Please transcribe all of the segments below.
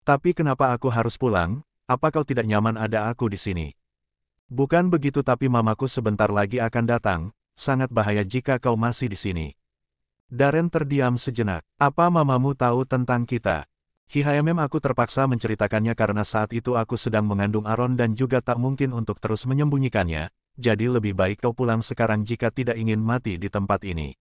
Tapi kenapa aku harus pulang? Apa kau tidak nyaman ada aku di sini? Bukan begitu, tapi mamaku sebentar lagi akan datang, sangat bahaya jika kau masih di sini. Darren terdiam sejenak. Apa mamamu tahu tentang kita? Aku terpaksa menceritakannya karena saat itu aku sedang mengandung Aaron dan juga tak mungkin untuk terus menyembunyikannya, jadi lebih baik kau pulang sekarang jika tidak ingin mati di tempat ini.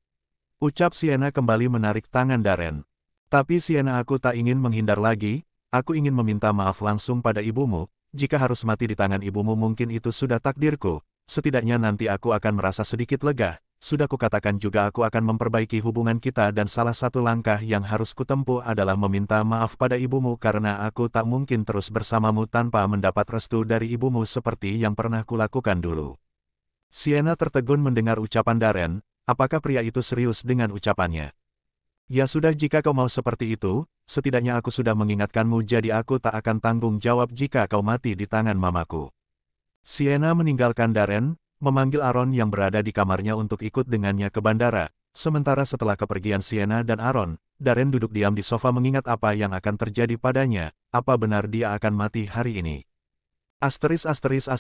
Ucap Sienna kembali menarik tangan Darren. Tapi Sienna, aku tak ingin menghindar lagi, aku ingin meminta maaf langsung pada ibumu, jika harus mati di tangan ibumu mungkin itu sudah takdirku, setidaknya nanti aku akan merasa sedikit lega, sudah kukatakan juga aku akan memperbaiki hubungan kita dan salah satu langkah yang harus kutempuh adalah meminta maaf pada ibumu karena aku tak mungkin terus bersamamu tanpa mendapat restu dari ibumu seperti yang pernah kulakukan dulu. Sienna tertegun mendengar ucapan Darren. Apakah pria itu serius dengan ucapannya? Ya sudah, jika kau mau seperti itu, setidaknya aku sudah mengingatkanmu jadi aku tak akan tanggung jawab jika kau mati di tangan mamaku. Sienna meninggalkan Darren, memanggil Aaron yang berada di kamarnya untuk ikut dengannya ke bandara. Sementara setelah kepergian Sienna dan Aaron, Darren duduk diam di sofa mengingat apa yang akan terjadi padanya, apa benar dia akan mati hari ini. Asteris.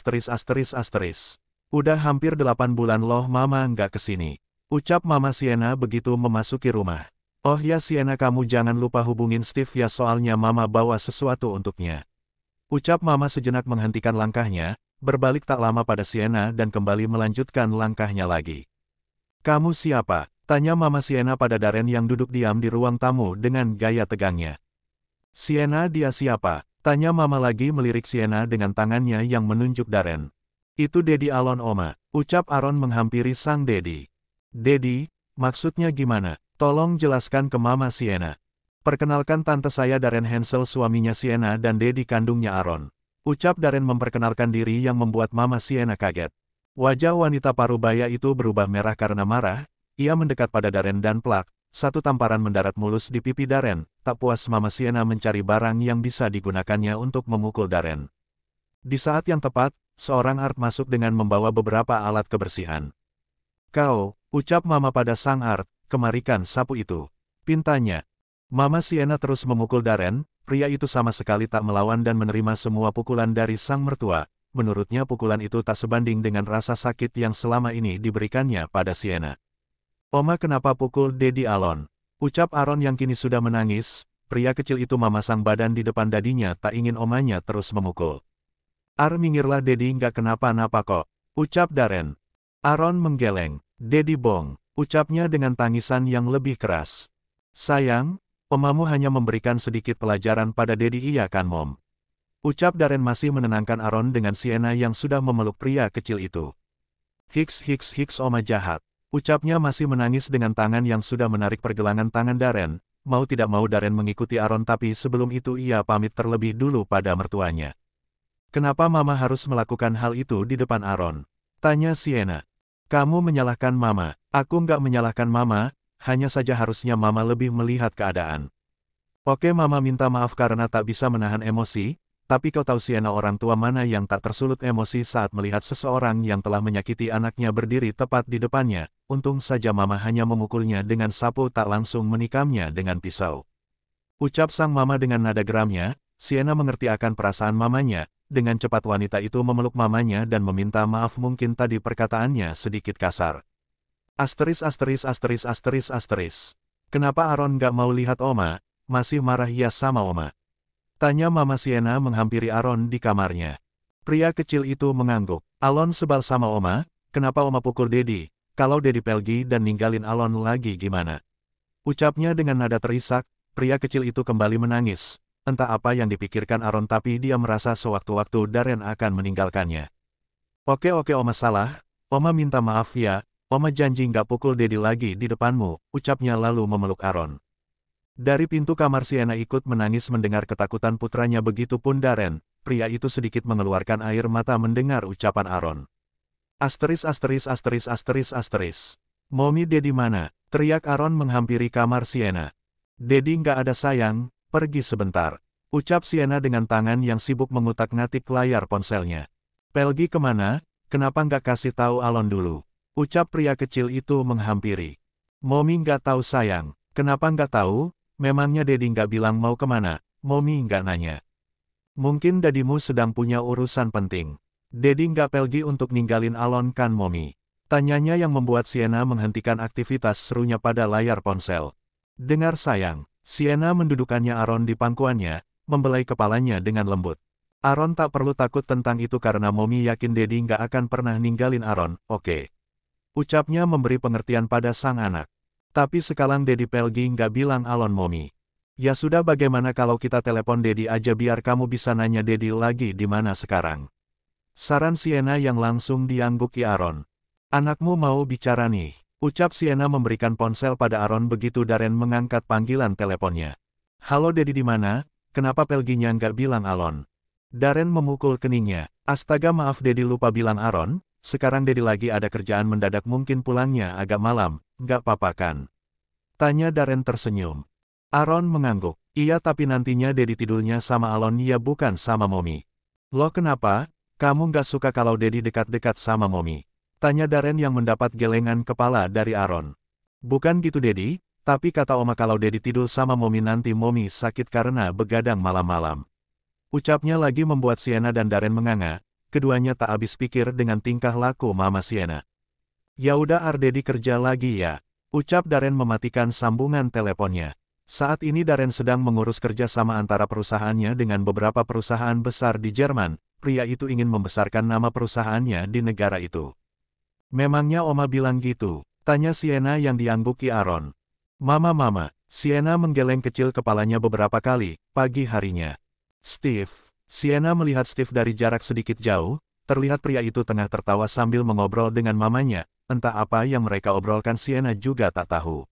Udah hampir 8 bulan loh mama nggak kesini. Ucap Mama Sienna begitu memasuki rumah. Oh ya Sienna, kamu jangan lupa hubungin Steve ya, soalnya Mama bawa sesuatu untuknya. Ucap Mama sejenak menghentikan langkahnya, berbalik tak lama pada Sienna dan kembali melanjutkan langkahnya lagi. Kamu siapa? Tanya Mama Sienna pada Darren yang duduk diam di ruang tamu dengan gaya tegangnya. Sienna, dia siapa? Tanya Mama lagi melirik Sienna dengan tangannya yang menunjuk Darren. Itu Daddy Alon Oma, ucap Aaron menghampiri sang Daddy. Daddy, maksudnya gimana? Tolong jelaskan ke Mama Sienna. Perkenalkan tante saya Darren Hansel, suaminya Sienna dan Daddy kandungnya Aaron. Ucap Darren memperkenalkan diri yang membuat Mama Sienna kaget. Wajah wanita parubaya itu berubah merah karena marah, ia mendekat pada Darren dan plak, satu tamparan mendarat mulus di pipi Darren, tak puas Mama Sienna mencari barang yang bisa digunakannya untuk memukul Darren. Di saat yang tepat, seorang Art masuk dengan membawa beberapa alat kebersihan. Kau, ucap Mama pada sang Art, kemarikan sapu itu. Pintanya. Mama Sienna terus memukul Darren, pria itu sama sekali tak melawan dan menerima semua pukulan dari sang mertua. Menurutnya pukulan itu tak sebanding dengan rasa sakit yang selama ini diberikannya pada Sienna. Oma, kenapa pukul Daddy Alon? Ucap Aaron yang kini sudah menangis, pria kecil itu memasang badan di depan dadinya tak ingin omanya terus memukul. Minggirlah Daddy, nggak kenapa-napa kok. Ucap Darren. Aaron menggeleng. Daddy bong, ucapnya dengan tangisan yang lebih keras. Sayang, omamu hanya memberikan sedikit pelajaran pada Daddy, iya kan Mom? Ucap Darren masih menenangkan Aaron dengan Sienna yang sudah memeluk pria kecil itu. Hiks, oma jahat. Ucapnya masih menangis dengan tangan yang sudah menarik pergelangan tangan Darren. Mau tidak mau Darren mengikuti Aaron, tapi sebelum itu ia pamit terlebih dulu pada mertuanya. Kenapa Mama harus melakukan hal itu di depan Aaron? Tanya Sienna. Kamu menyalahkan Mama. Aku nggak menyalahkan Mama, hanya saja harusnya Mama lebih melihat keadaan. Oke, Mama minta maaf karena tak bisa menahan emosi, tapi kau tahu Sienna, orang tua mana yang tak tersulut emosi saat melihat seseorang yang telah menyakiti anaknya berdiri tepat di depannya. Untung saja Mama hanya memukulnya dengan sapu, tak langsung menikamnya dengan pisau. Ucap sang Mama dengan nada geramnya. Sienna mengerti akan perasaan mamanya. Dengan cepat wanita itu memeluk mamanya dan meminta maaf, mungkin tadi perkataannya sedikit kasar. Asteris. Kenapa Aaron gak mau lihat Oma? Masih marah ya sama Oma? Tanya Mama Sienna menghampiri Aaron di kamarnya. Pria kecil itu mengangguk. Alon sebal sama Oma, kenapa Oma pukul Daddy? Kalau Daddy pergi dan ninggalin Alon lagi gimana? Ucapnya dengan nada terisak, pria kecil itu kembali menangis. Entah apa yang dipikirkan Aaron, tapi dia merasa sewaktu-waktu Darren akan meninggalkannya. Oke Oma salah, Oma minta maaf ya, Oma janji nggak pukul Daddy lagi di depanmu, ucapnya lalu memeluk Aaron. Dari pintu kamar Sienna ikut menangis mendengar ketakutan putranya, begitupun Darren, pria itu sedikit mengeluarkan air mata mendengar ucapan Aaron. Asteris. Mommy, Daddy mana? Teriak Aaron menghampiri kamar Sienna. Daddy nggak ada sayang. Pergi sebentar, ucap Sienna dengan tangan yang sibuk mengutak-ngatik layar ponselnya. Pergi kemana? Kenapa nggak kasih tahu Alon dulu? Ucap pria kecil itu menghampiri. Mommy nggak tahu sayang. Kenapa nggak tahu? Memangnya Daddy nggak bilang mau kemana? Mommy nggak nanya. Mungkin dadimu sedang punya urusan penting. Daddy nggak pergi untuk ninggalin Alon kan Mommy? Tanyanya yang membuat Sienna menghentikan aktivitas serunya pada layar ponsel. Dengar sayang, Sienna mendudukannya Aaron di pangkuannya, membelai kepalanya dengan lembut. Aaron tak perlu takut tentang itu karena Mommy yakin Daddy nggak akan pernah ninggalin Aaron, oke. Ucapnya memberi pengertian pada sang anak. Tapi sekarang Daddy Pelgi nggak bilang Alon Mommy. Ya sudah bagaimana kalau kita telepon Daddy aja biar kamu bisa nanya Daddy lagi di mana sekarang. Saran Sienna yang langsung diangguki Aaron. Anakmu mau bicara nih. Ucap Sienna memberikan ponsel pada Aaron begitu Darren mengangkat panggilan teleponnya. Halo Daddy di mana? Kenapa Pelginya nggak bilang Alon? Darren memukul keningnya. Astaga maaf Daddy lupa bilang Aaron, sekarang Daddy lagi ada kerjaan mendadak mungkin pulangnya agak malam, nggak apa-apa kan? Tanya Darren tersenyum. Aaron mengangguk. Iya tapi nantinya Daddy tidurnya sama Alon ya bukan sama Mommy. Loh kenapa? Kamu nggak suka kalau Daddy dekat-dekat sama Mommy? Tanya Darren yang mendapat gelengan kepala dari Aaron. Bukan gitu Daddy, tapi kata Oma kalau Daddy tidur sama Mommy nanti Mommy sakit karena begadang malam-malam. Ucapnya lagi membuat Sienna dan Darren menganga, keduanya tak habis pikir dengan tingkah laku Mama Sienna. Ya udah Daddy kerja lagi ya, ucap Darren mematikan sambungan teleponnya. Saat ini Darren sedang mengurus kerjasama antara perusahaannya dengan beberapa perusahaan besar di Jerman. Pria itu ingin membesarkan nama perusahaannya di negara itu. Memangnya Oma bilang gitu? Tanya Sienna yang diangguki Aaron. Mama, Sienna menggeleng kecil kepalanya beberapa kali, pagi harinya. Steve. Sienna melihat Steve dari jarak sedikit jauh, terlihat pria itu tengah tertawa sambil mengobrol dengan mamanya, entah apa yang mereka obrolkan Sienna juga tak tahu.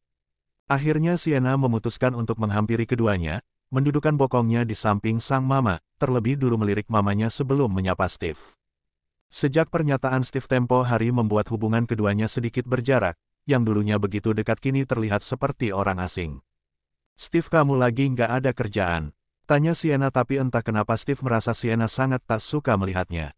Akhirnya Sienna memutuskan untuk menghampiri keduanya, mendudukan bokongnya di samping sang mama, terlebih dulu melirik mamanya sebelum menyapa Steve. Sejak pernyataan Steve tempo hari membuat hubungan keduanya sedikit berjarak, yang dulunya begitu dekat kini terlihat seperti orang asing. Steve kamu lagi nggak ada kerjaan? Tanya Sienna tapi entah kenapa Steve merasa Sienna sangat tak suka melihatnya.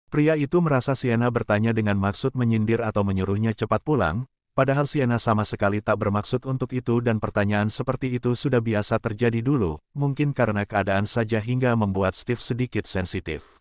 Pria itu merasa Sienna bertanya dengan maksud menyindir atau menyuruhnya cepat pulang, padahal Sienna sama sekali tak bermaksud untuk itu dan pertanyaan seperti itu sudah biasa terjadi dulu, mungkin karena keadaan saja hingga membuat Steve sedikit sensitif.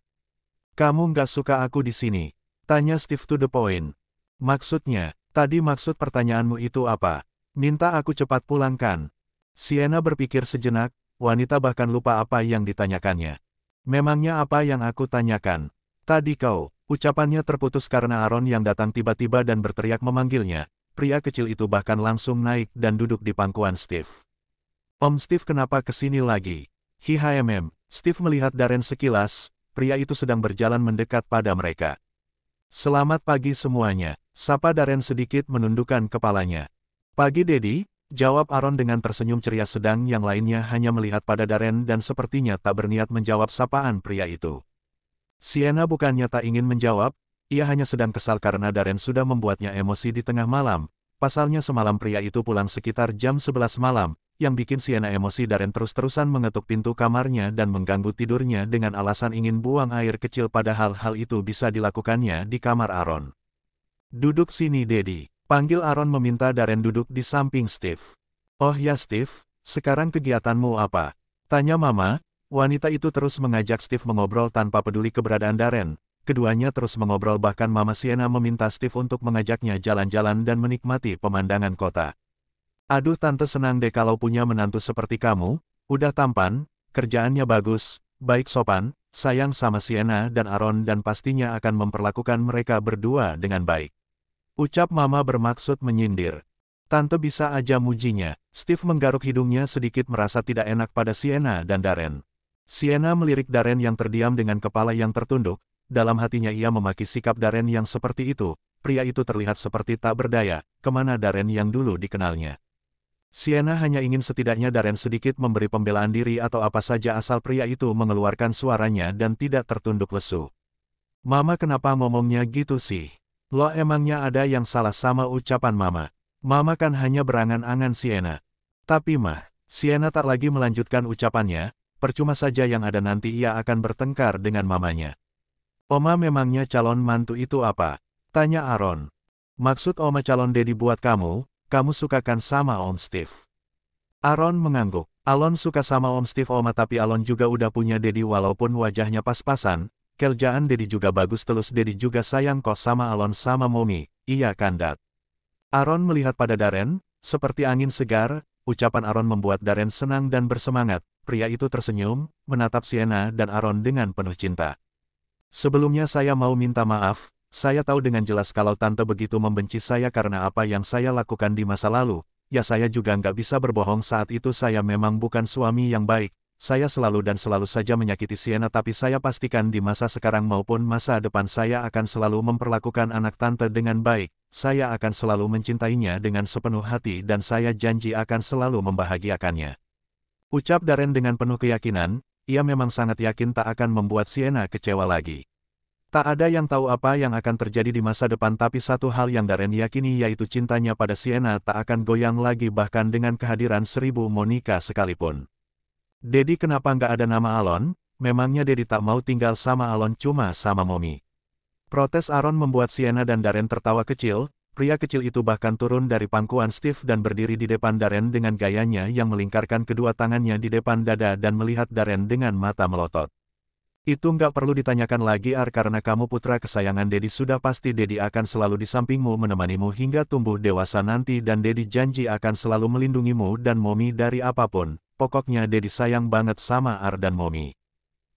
Kamu nggak suka aku di sini? Tanya Steve to the point. Maksudnya, tadi maksud pertanyaanmu itu apa? Minta aku cepat pulang kan? Sienna berpikir sejenak, wanita bahkan lupa apa yang ditanyakannya. Memangnya apa yang aku tanyakan? Tadi kau, ucapannya terputus karena Aaron yang datang tiba-tiba dan berteriak memanggilnya. Pria kecil itu bahkan langsung naik dan duduk di pangkuan Steve. Om Steve kenapa kesini lagi? Steve melihat Darren sekilas, pria itu sedang berjalan mendekat pada mereka. Selamat pagi semuanya, sapa Darren sedikit menundukkan kepalanya. Pagi Daddy, jawab Aaron dengan tersenyum ceria sedang yang lainnya hanya melihat pada Darren dan sepertinya tak berniat menjawab sapaan pria itu. Sienna bukannya tak ingin menjawab, ia hanya sedang kesal karena Darren sudah membuatnya emosi di tengah malam. Pasalnya semalam pria itu pulang sekitar jam 11 malam, yang bikin Sienna emosi Darren terus-terusan mengetuk pintu kamarnya dan mengganggu tidurnya dengan alasan ingin buang air kecil padahal hal itu bisa dilakukannya di kamar Aaron. Duduk sini Daddy, panggil Aaron meminta Darren duduk di samping Steve. Oh ya Steve, sekarang kegiatanmu apa? Tanya Mama. Wanita itu terus mengajak Steve mengobrol tanpa peduli keberadaan Darren. Keduanya terus mengobrol bahkan Mama Sienna meminta Steve untuk mengajaknya jalan-jalan dan menikmati pemandangan kota. Aduh tante senang deh kalau punya menantu seperti kamu, udah tampan, kerjaannya bagus, baik sopan, sayang sama Sienna dan Aaron dan pastinya akan memperlakukan mereka berdua dengan baik. Ucap Mama bermaksud menyindir. Tante bisa aja mujinya. Steve menggaruk hidungnya sedikit merasa tidak enak pada Sienna dan Darren. Sienna melirik Darren yang terdiam dengan kepala yang tertunduk. Dalam hatinya ia memaki sikap Darren yang seperti itu, pria itu terlihat seperti tak berdaya, kemana Darren yang dulu dikenalnya. Sienna hanya ingin setidaknya Darren sedikit memberi pembelaan diri atau apa saja asal pria itu mengeluarkan suaranya dan tidak tertunduk lesu. Mama kenapa ngomongnya gitu sih? Lo emangnya ada yang salah sama ucapan Mama? Mama kan hanya berangan-angan Sienna. Tapi Sienna tak lagi melanjutkan ucapannya, percuma saja yang ada nanti ia akan bertengkar dengan mamanya. Oma memangnya calon mantu itu apa? Tanya Aaron. Maksud Oma calon Daddy buat kamu, kamu sukakan sama Om Steve. Aaron mengangguk. Alon suka sama Om Steve Oma tapi Alon juga udah punya Dedi walaupun wajahnya pas-pasan. Kerjaan Dedi juga bagus terus Dedi juga sayang kok sama Alon sama Mommy. Iya kan Dad? Aaron melihat pada Darren, seperti angin segar, ucapan Aaron membuat Darren senang dan bersemangat. Pria itu tersenyum, menatap Sienna dan Aaron dengan penuh cinta. Sebelumnya saya mau minta maaf, saya tahu dengan jelas kalau Tante begitu membenci saya karena apa yang saya lakukan di masa lalu. Ya saya juga nggak bisa berbohong saat itu saya memang bukan suami yang baik. Saya selalu dan selalu saja menyakiti Sienna tapi saya pastikan di masa sekarang maupun masa depan saya akan selalu memperlakukan anak Tante dengan baik. Saya akan selalu mencintainya dengan sepenuh hati dan saya janji akan selalu membahagiakannya. Ucap Darren dengan penuh keyakinan, ia memang sangat yakin tak akan membuat Sienna kecewa lagi. Tak ada yang tahu apa yang akan terjadi di masa depan tapi satu hal yang Darren yakini yaitu cintanya pada Sienna tak akan goyang lagi bahkan dengan kehadiran 1000 Monica sekalipun. Dedi kenapa nggak ada nama Alon? Memangnya Dedi tak mau tinggal sama Alon cuma sama Mommy? Protes Aaron membuat Sienna dan Darren tertawa kecil, pria kecil itu bahkan turun dari pangkuan Steve dan berdiri di depan Darren dengan gayanya yang melingkarkan kedua tangannya di depan dada dan melihat Darren dengan mata melotot. Itu nggak perlu ditanyakan lagi karena kamu putra kesayangan Dedi sudah pasti Dedi akan selalu di sampingmu menemanimu hingga tumbuh dewasa nanti dan Dedi janji akan selalu melindungimu dan Mommy dari apapun, pokoknya Dedi sayang banget sama dan Mommy.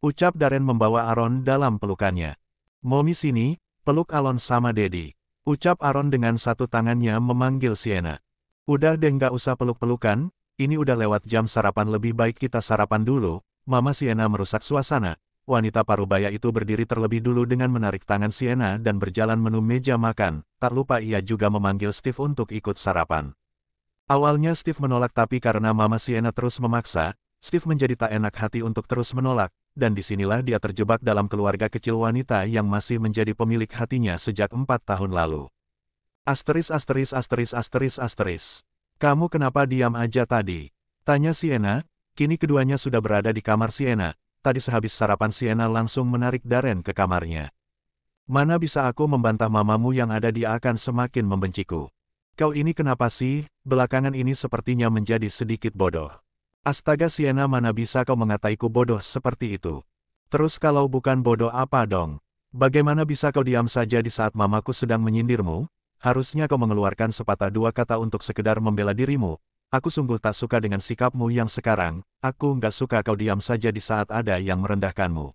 Ucap Darren membawa Aaron dalam pelukannya. Mommy sini, peluk Alon sama Dedi. Ucap Aaron dengan satu tangannya memanggil Sienna. Udah deh nggak usah peluk-pelukan, ini udah lewat jam sarapan lebih baik kita sarapan dulu, Mama Sienna merusak suasana. Wanita parubaya itu berdiri terlebih dulu dengan menarik tangan Sienna dan berjalan menuju meja makan, tak lupa ia juga memanggil Steve untuk ikut sarapan. Awalnya Steve menolak tapi karena Mama Sienna terus memaksa, Steve menjadi tak enak hati untuk terus menolak, dan disinilah dia terjebak dalam keluarga kecil wanita yang masih menjadi pemilik hatinya sejak 4 tahun lalu. Kamu kenapa diam aja tadi? Tanya Sienna, kini keduanya sudah berada di kamar Sienna. Tadi sehabis sarapan Sienna langsung menarik Darren ke kamarnya. Mana bisa aku membantah mamamu yang ada dia akan semakin membenciku. Kau ini kenapa sih, belakangan ini sepertinya menjadi sedikit bodoh. Astaga Sienna mana bisa kau mengataiku bodoh seperti itu. Terus kalau bukan bodoh apa dong? Bagaimana bisa kau diam saja di saat mamaku sedang menyindirmu? Harusnya kau mengeluarkan sepatah dua kata untuk sekedar membela dirimu. Aku sungguh tak suka dengan sikapmu yang sekarang, aku nggak suka kau diam saja di saat ada yang merendahkanmu.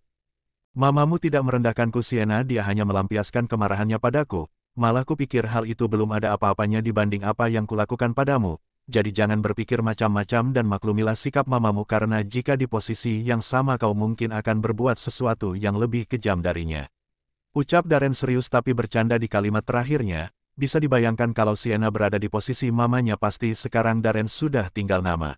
Mamamu tidak merendahkanku Sienna, dia hanya melampiaskan kemarahannya padaku, malah kupikir hal itu belum ada apa-apanya dibanding apa yang kulakukan padamu, jadi jangan berpikir macam-macam dan maklumilah sikap mamamu karena jika di posisi yang sama kau mungkin akan berbuat sesuatu yang lebih kejam darinya. Ucap Darren serius tapi bercanda di kalimat terakhirnya. Bisa dibayangkan kalau Sienna berada di posisi mamanya pasti sekarang Darren sudah tinggal nama.